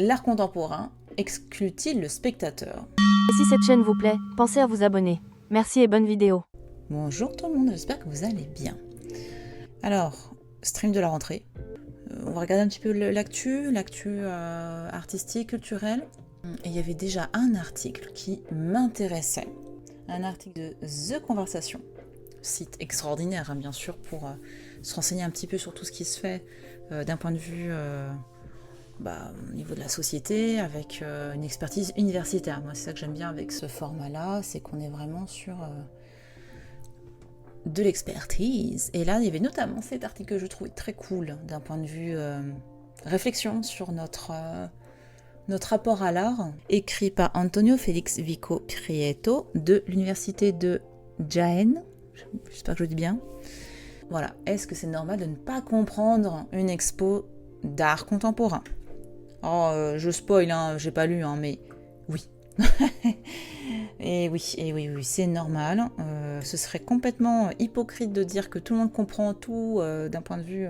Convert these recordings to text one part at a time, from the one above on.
L'art contemporain exclut-il le spectateur? Et si cette chaîne vous plaît, pensez à vous abonner. Merci et bonne vidéo. Bonjour tout le monde, j'espère que vous allez bien. Alors, stream de la rentrée. On va regarder un petit peu l'actu artistique, culturelle. Et il y avait déjà un article qui m'intéressait. Un article de The Conversation. Site extraordinaire, hein, bien sûr, pour se renseigner un petit peu sur tout ce qui se fait d'un point de vue au niveau de la société, avec une expertise universitaire. Moi, c'est ça que j'aime bien avec ce format-là, c'est qu'on est vraiment sur de l'expertise. Et là, il y avait notamment cet article que je trouvais très cool d'un point de vue réflexion sur notre rapport à l'art, écrit par Antonio Félix Vico Prieto de l'université de Jaén. J'espère que je le dis bien. Voilà, est-ce que c'est normal de ne pas comprendre une expo d'art contemporain? Oh, je spoil, hein, j'ai pas lu, hein, mais oui. et oui, c'est normal. Ce serait complètement hypocrite de dire que tout le monde comprend tout d'un point de vue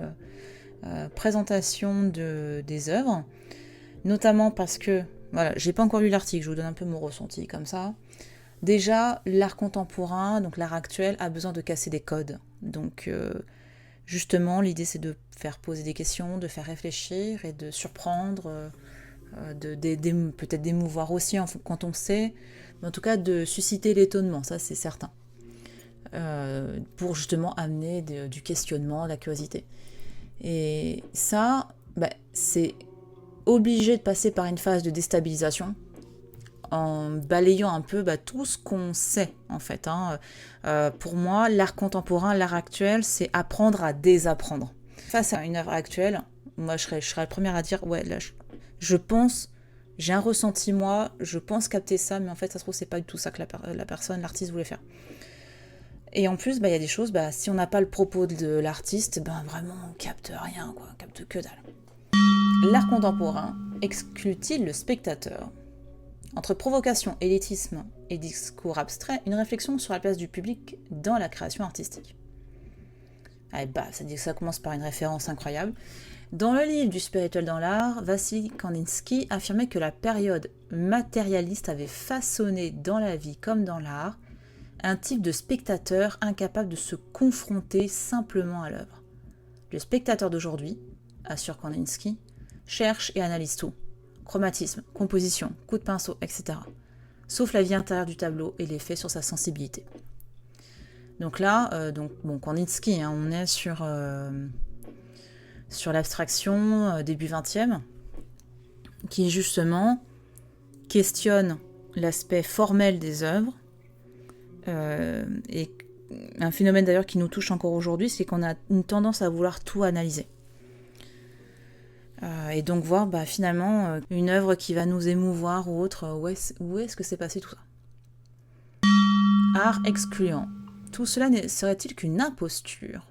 présentation des œuvres, notamment parce que, voilà, j'ai pas encore lu l'article, je vous donne un peu mon ressenti comme ça. Déjà, l'art contemporain, donc l'art actuel, a besoin de casser des codes. Donc, justement, l'idée, c'est de faire poser des questions, de faire réfléchir et de surprendre, peut-être d'émouvoir aussi quand on sait, mais en tout cas de susciter l'étonnement, ça c'est certain. Pour justement amener du questionnement, de la curiosité. Et ça, c'est obligé de passer par une phase de déstabilisation, en balayant un peu tout ce qu'on sait, en fait. Pour moi, l'art contemporain, l'art actuel, c'est apprendre à désapprendre. Face à une œuvre actuelle, moi, je serais la première à dire, ouais, là, je pense, j'ai un ressenti, moi, je pense capter ça, mais en fait, ça se trouve, c'est pas du tout ça que la personne, l'artiste voulait faire. Et en plus, il y a des choses, si on n'a pas le propos de l'artiste, vraiment, on capte rien, quoi, on capte que dalle. L'art contemporain exclut-il le spectateur? Entre provocation, élitisme et discours abstrait, une réflexion sur la place du public dans la création artistique. Ça commence par une référence incroyable. Dans le livre du spirituel dans l'art, Vassili Kandinsky affirmait que la période matérialiste avait façonné dans la vie comme dans l'art un type de spectateur incapable de se confronter simplement à l'œuvre. Le spectateur d'aujourd'hui, assure Kandinsky, cherche et analyse tout. Chromatisme, composition, coup de pinceau, etc. Sauf la vie intérieure du tableau et l'effet sur sa sensibilité. Donc là, Kandinsky, on est sur l'abstraction début 20e, qui justement questionne l'aspect formel des œuvres, et un phénomène d'ailleurs qui nous touche encore aujourd'hui, c'est qu'on a une tendance à vouloir tout analyser. Et donc voir finalement une œuvre qui va nous émouvoir ou autre, où est-ce que c'est passé tout ça? Art excluant. Tout cela serait-il qu'une imposture?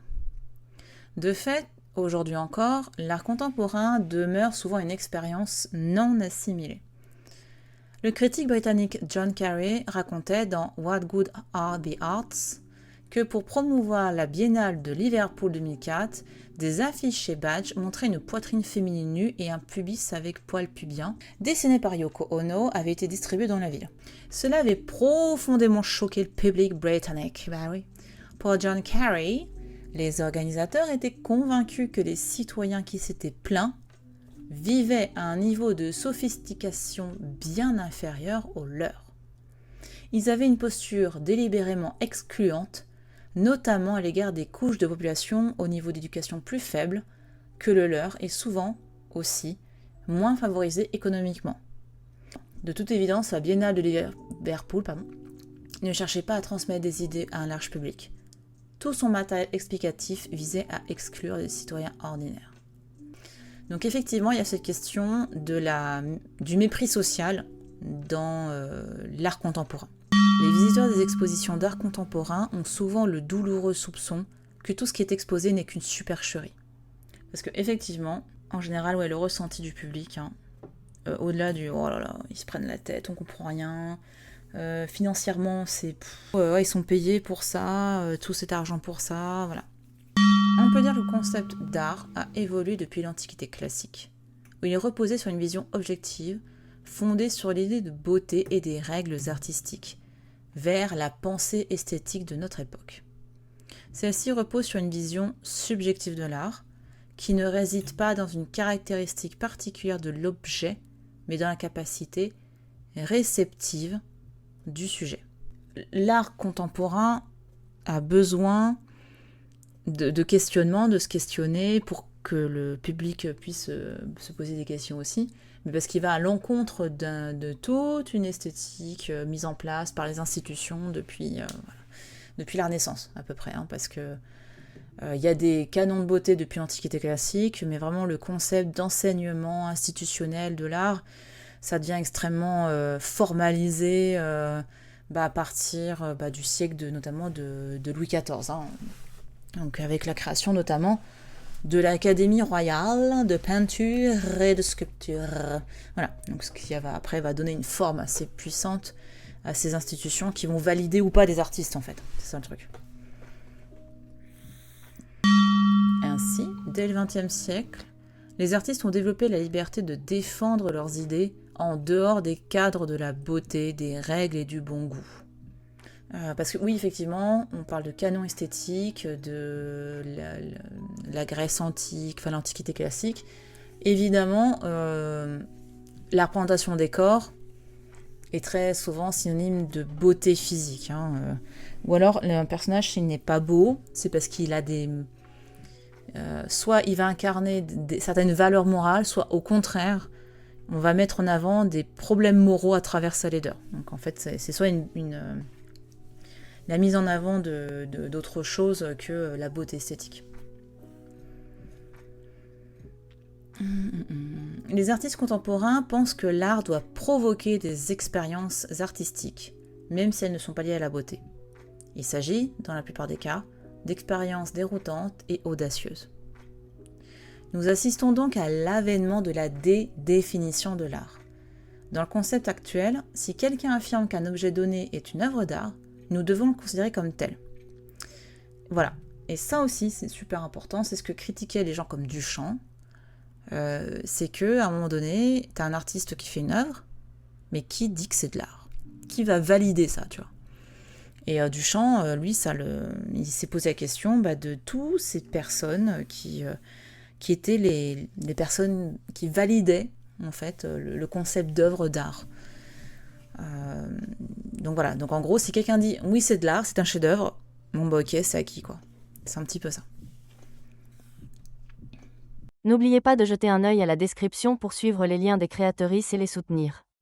De fait, aujourd'hui encore, l'art contemporain demeure souvent une expérience non assimilée. Le critique britannique John Carey racontait dans What Good Are the Arts que pour promouvoir la Biennale de Liverpool 2004, des affiches chez Badge montraient une poitrine féminine nue et un pubis avec poils pubiens, dessinés par Yoko Ono, avaient été distribués dans la ville. Cela avait profondément choqué le public britannique. Oui. Pour John Carey, les organisateurs étaient convaincus que les citoyens qui s'étaient plaints vivaient à un niveau de sophistication bien inférieur au leur. Ils avaient une posture délibérément excluante, notamment à l'égard des couches de population au niveau d'éducation plus faible que le leur et souvent aussi moins favorisées économiquement. De toute évidence, la Biennale de Liverpool ne cherchait pas à transmettre des idées à un large public. Tout son matériel explicatif visait à exclure les citoyens ordinaires. Donc effectivement, il y a cette question du mépris social dans l'art contemporain. Les visiteurs des expositions d'art contemporain ont souvent le douloureux soupçon que tout ce qui est exposé n'est qu'une supercherie. Parce que effectivement, en général, le ressenti du public, au-delà du « oh là là, ils se prennent la tête, on comprend rien », financièrement, c'est ils sont payés pour ça, tout cet argent pour ça, voilà. On peut dire que le concept d'art a évolué depuis l'Antiquité classique. où il reposait sur une vision objective, fondée sur l'idée de beauté et des règles artistiques, vers la pensée esthétique de notre époque. Celle-ci repose sur une vision subjective de l'art, qui ne réside pas dans une caractéristique particulière de l'objet, mais dans la capacité réceptive du sujet. L'art contemporain a besoin de questionnement, de se questionner pour que le public puisse se poser des questions aussi, mais parce qu'il va à l'encontre de toute une esthétique mise en place par les institutions depuis la Renaissance à peu près, parce que y a des canons de beauté depuis l'Antiquité classique, mais vraiment le concept d'enseignement institutionnel de l'art, ça devient extrêmement formalisé à partir du siècle notamment de Louis XIV. Donc avec la création notamment de l'Académie royale de peinture et de sculpture. Voilà, donc ce qui après va donner une forme assez puissante à ces institutions qui vont valider ou pas des artistes en fait. C'est ça le truc. Ainsi, dès le XXe siècle, les artistes ont développé la liberté de défendre leurs idées en dehors des cadres de la beauté, des règles et du bon goût. Parce que oui, effectivement, on parle de canon esthétique, de la Grèce antique, enfin l'Antiquité classique. Évidemment, la représentation des corps est très souvent synonyme de beauté physique. Ou alors, un personnage, s'il n'est pas beau, c'est parce qu'il a soit il va incarner certaines valeurs morales, soit au contraire, on va mettre en avant des problèmes moraux à travers sa laideur. Donc en fait, c'est soit la mise en avant d'autre chose que la beauté esthétique. Les artistes contemporains pensent que l'art doit provoquer des expériences artistiques, même si elles ne sont pas liées à la beauté. Il s'agit, dans la plupart des cas, d'expériences déroutantes et audacieuses. Nous assistons donc à l'avènement de la définition de l'art. Dans le concept actuel, si quelqu'un affirme qu'un objet donné est une œuvre d'art, nous devons le considérer comme tel. Voilà. Et ça aussi, c'est super important. C'est ce que critiquaient les gens comme Duchamp. C'est qu'à un moment donné, tu as un artiste qui fait une œuvre, mais qui dit que c'est de l'art ? Qui va valider ça, tu vois ? Et Duchamp, lui, il s'est posé la question de toutes ces personnes qui étaient les personnes qui validaient, en fait, le concept d'œuvre d'art. Donc voilà, donc en gros, si quelqu'un dit « oui, c'est de l'art, c'est un chef-d'œuvre », bon ok, c'est acquis, quoi. C'est un petit peu ça. N'oubliez pas de jeter un œil à la description pour suivre les liens des créatrices et les soutenir.